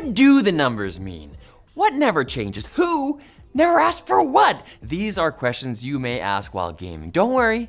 What do the numbers mean? What never changes? Who never asked for what? These are questions you may ask while gaming. Don't worry,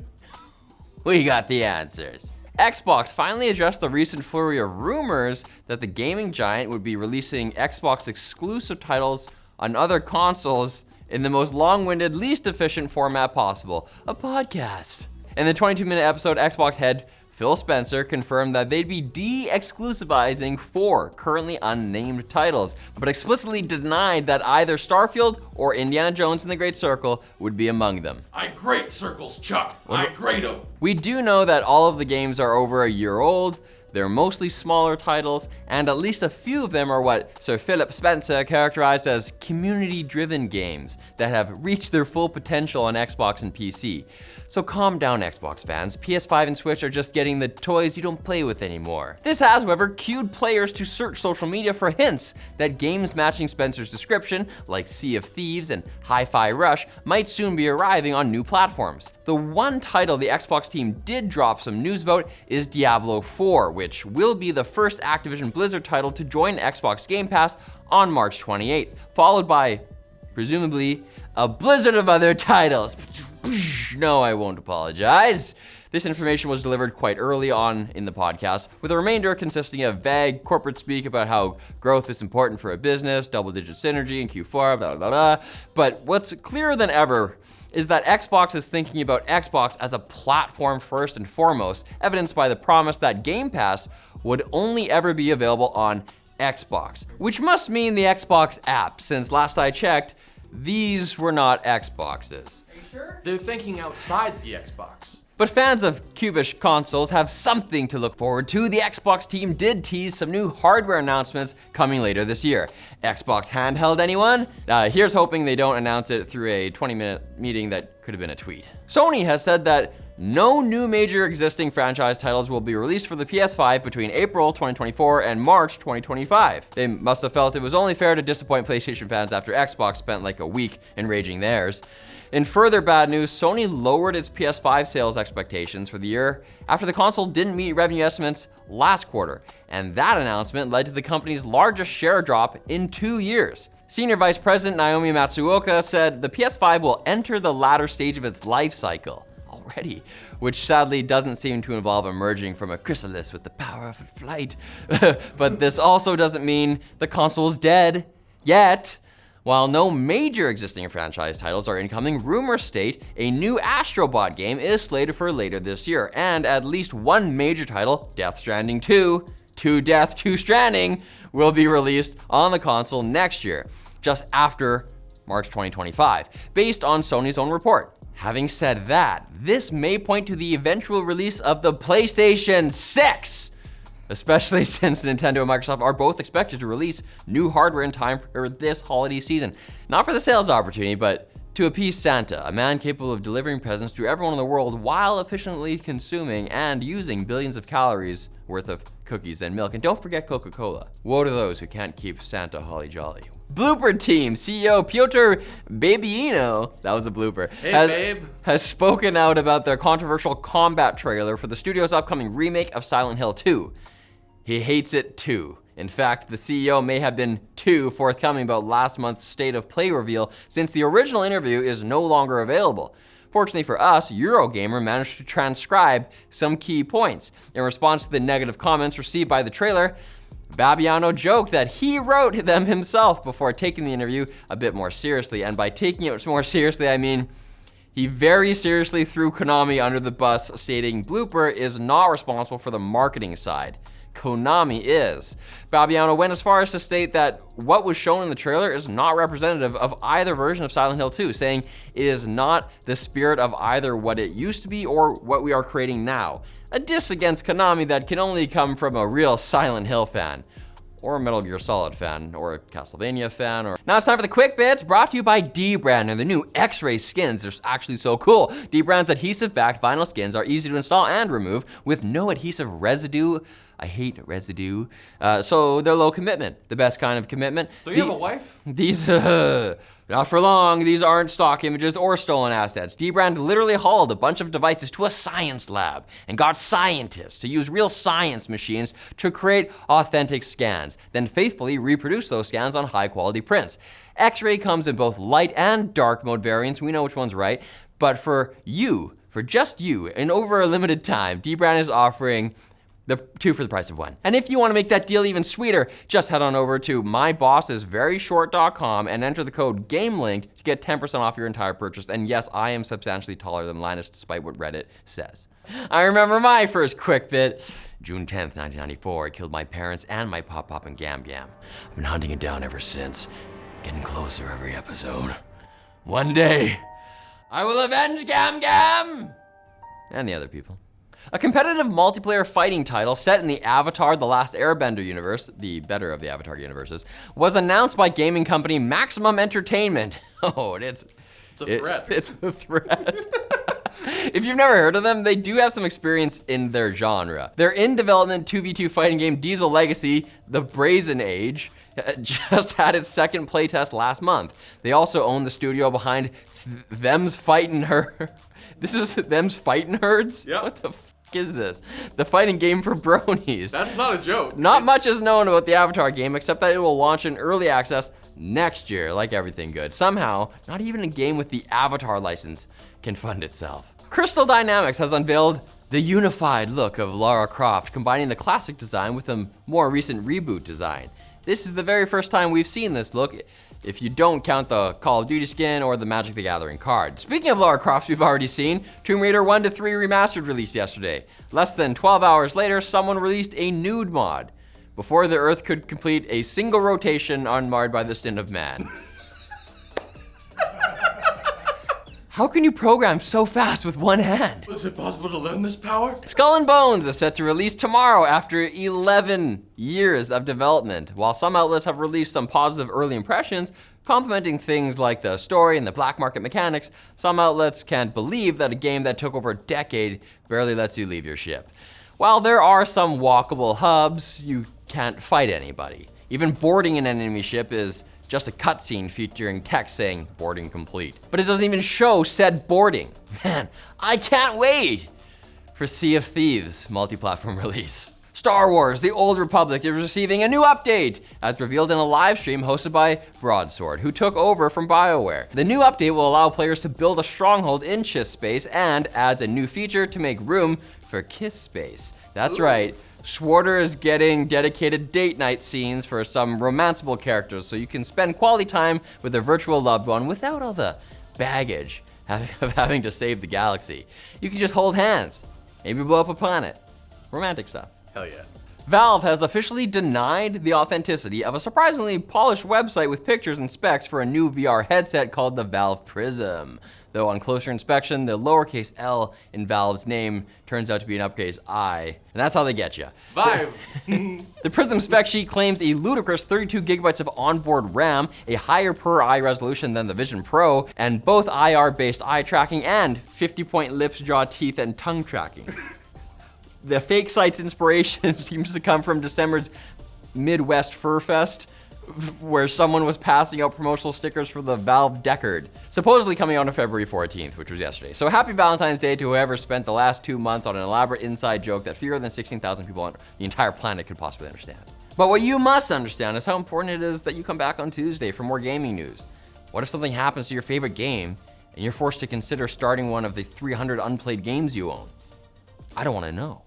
we got the answers. Xbox finally addressed the recent flurry of rumors that the gaming giant would be releasing Xbox exclusive titles on other consoles in the most long-winded, least efficient format possible, a podcast. In the 22-minute episode, Xbox head Phil Spencer confirmed that they'd be de-exclusivizing 4 currently unnamed titles, but explicitly denied that either Starfield or Indiana Jones and the Great Circle would be among them. I grate circles, Chuck. I grate them. We do know that all of the games are over a year old. They're mostly smaller titles, and at least a few of them are what Sir Philip Spencer characterized as community-driven games that have reached their full potential on Xbox and PC. So calm down, Xbox fans. PS5 and Switch are just getting the toys you don't play with anymore. This has, however, cued players to search social media for hints that games matching Spencer's description, like Sea of Thieves and Hi-Fi Rush, might soon be arriving on new platforms. The one title the Xbox team did drop some news about is Diablo 4, which will be the first Activision Blizzard title to join Xbox Game Pass on March 28th, followed by, presumably, a blizzard of other titles. No, I won't apologize. This information was delivered quite early on in the podcast, with the remainder consisting of vague corporate speak about how growth is important for a business, double-digit synergy in Q4, blah, blah, blah. But what's clearer than ever is that Xbox is thinking about Xbox as a platform first and foremost, evidenced by the promise that Game Pass would only ever be available on Xbox, which must mean the Xbox app, since last I checked, these were not Xboxes. Are you sure? They're thinking outside the Xbox. But fans of cubish consoles have something to look forward to. The Xbox team did tease some new hardware announcements coming later this year. Xbox handheld, anyone? Here's hoping they don't announce it through a 20-minute meeting that could have been a tweet. Sony has said that no new major existing franchise titles will be released for the PS5 between April 2024 and March 2025. They must have felt it was only fair to disappoint PlayStation fans after Xbox spent like a week enraging theirs. In further bad news, Sony lowered its PS5 sales expectations for the year after the console didn't meet revenue estimates last quarter, and that announcement led to the company's largest share drop in 2 years. Senior Vice President Naomi Matsuoka said the PS5 will enter the latter stage of its life cycle already, which sadly doesn't seem to involve emerging from a chrysalis with the power of flight. But this also doesn't mean the console is dead yet. While no major existing franchise titles are incoming, rumors state a new Astro Bot game is slated for later this year, and at least one major title, Death Stranding 2, Death, 2 Stranding, will be released on the console next year, just after March 2025, based on Sony's own report. Having said that, this may point to the eventual release of the PlayStation 6, especially since Nintendo and Microsoft are both expected to release new hardware in time for this holiday season. Not for the sales opportunity, but to appease Santa, a man capable of delivering presents to everyone in the world while efficiently consuming and using billions of calories worth of cookies and milk. And don't forget Coca-Cola. Woe to those who can't keep Santa holly jolly. Bloober Team CEO Piotr Babiino, that was a blooper, has spoken out about their controversial combat trailer for the studio's upcoming remake of Silent Hill 2. He hates it too. In fact, the CEO may have been too forthcoming about last month's State of Play reveal, since the original interview is no longer available. Fortunately for us, Eurogamer managed to transcribe some key points. In response to the negative comments received by the trailer, Babiano joked that he wrote them himself before taking the interview a bit more seriously. And by taking it more seriously, I mean he very seriously threw Konami under the bus, stating Bloober is not responsible for the marketing side. Konami is. Babiano went as far as to state that what was shown in the trailer is not representative of either version of Silent Hill 2, saying it is not the spirit of either what it used to be or what we are creating now. A diss against Konami that can only come from a real Silent Hill fan, or a Metal Gear Solid fan, or a Castlevania fan, or... Now it's time for the quick bits, brought to you by D-Brand and the new X-Ray skins. They're actually so cool. D-Brand's adhesive-backed vinyl skins are easy to install and remove with no adhesive residue I hate residue. So they're low commitment, the best kind of commitment. Do you have a wife? These, not for long, these aren't stock images or stolen assets. Dbrand literally hauled a bunch of devices to a science lab and got scientists to use real science machines to create authentic scans, then faithfully reproduce those scans on high quality prints. X-ray comes in both light and dark mode variants, we know which one's right, but for just you, and over a limited time, Dbrand is offering the 2 for the price of 1. And if you want to make that deal even sweeter, just head on over to mybossisveryshort.com and enter the code GAMELINK to get 10% off your entire purchase. And yes, I am substantially taller than Linus, despite what Reddit says. I remember my first quick bit. June 10th, 1994, I killed my parents and my Pop-Pop and Gam Gam. I've been hunting it down ever since, getting closer every episode. One day, I will avenge Gam Gam! And the other people. A competitive multiplayer fighting title set in the Avatar The Last Airbender universe, the better of the Avatar universes, was announced by gaming company Maximum Entertainment. Oh, it's a threat. It's a threat. If you've never heard of them, they do have some experience in their genre. Their in-development 2v2 fighting game Diesel Legacy, The Brazen Age, just had its second playtest last month. They also own the studio behind Them's Fightin' Her. This is Them's Fightin' Herds? Yep. What the f is this? The fighting game for bronies. That's not a joke. Not much is known about the Avatar game, except that it will launch in early access next year, like everything good. Somehow, not even a game with the Avatar license can fund itself. Crystal Dynamics has unveiled the unified look of Lara Croft, combining the classic design with a more recent reboot design. This is the very first time we've seen this look, if you don't count the Call of Duty skin or the Magic the Gathering card. Speaking of Lara Croft, we've already seen Tomb Raider 1 to 3 Remastered released yesterday. Less than 12 hours later, someone released a nude mod, before the Earth could complete a single rotation unmarred by the sin of man. How can you program so fast with one hand? Was it possible to learn this power? Skull and Bones is set to release tomorrow after 11 years of development. While some outlets have released some positive early impressions, complimenting things like the story and the black market mechanics, some outlets can't believe that a game that took over a decade barely lets you leave your ship. While there are some walkable hubs, you can't fight anybody. Even boarding an enemy ship is just a cutscene featuring text saying boarding complete. But it doesn't even show said boarding. Man, I can't wait for Sea of Thieves multi-platform release. Star Wars: The Old Republic is receiving a new update, as revealed in a live stream hosted by Broadsword, who took over from BioWare. The new update will allow players to build a stronghold in Chiss space and adds a new feature to make room for Kiss space. That's right. SWTOR is getting dedicated date night scenes for some romanceable characters, so you can spend quality time with a virtual loved one without all the baggage of having to save the galaxy. You can just hold hands, maybe blow up a planet. Romantic stuff. Hell yeah. Valve has officially denied the authenticity of a surprisingly polished website with pictures and specs for a new VR headset called the Valve Prism. Though on closer inspection, the lowercase L in Valve's name turns out to be an uppercase I, and that's how they get you. Vive. The Prism spec sheet claims a ludicrous 32 gigabytes of onboard RAM, a higher per eye resolution than the Vision Pro, and both IR-based eye tracking and 50-point lips, jaw, teeth, and tongue tracking. The fake site's inspiration seems to come from December's Midwest Fur Fest, where someone was passing out promotional stickers for the Valve Deckard, supposedly coming out on February 14th, which was yesterday. So happy Valentine's Day to whoever spent the last 2 months on an elaborate inside joke that fewer than 16,000 people on the entire planet could possibly understand. But what you must understand is how important it is that you come back on Tuesday for more gaming news. What if something happens to your favorite game and you're forced to consider starting one of the 300 unplayed games you own? I don't want to know.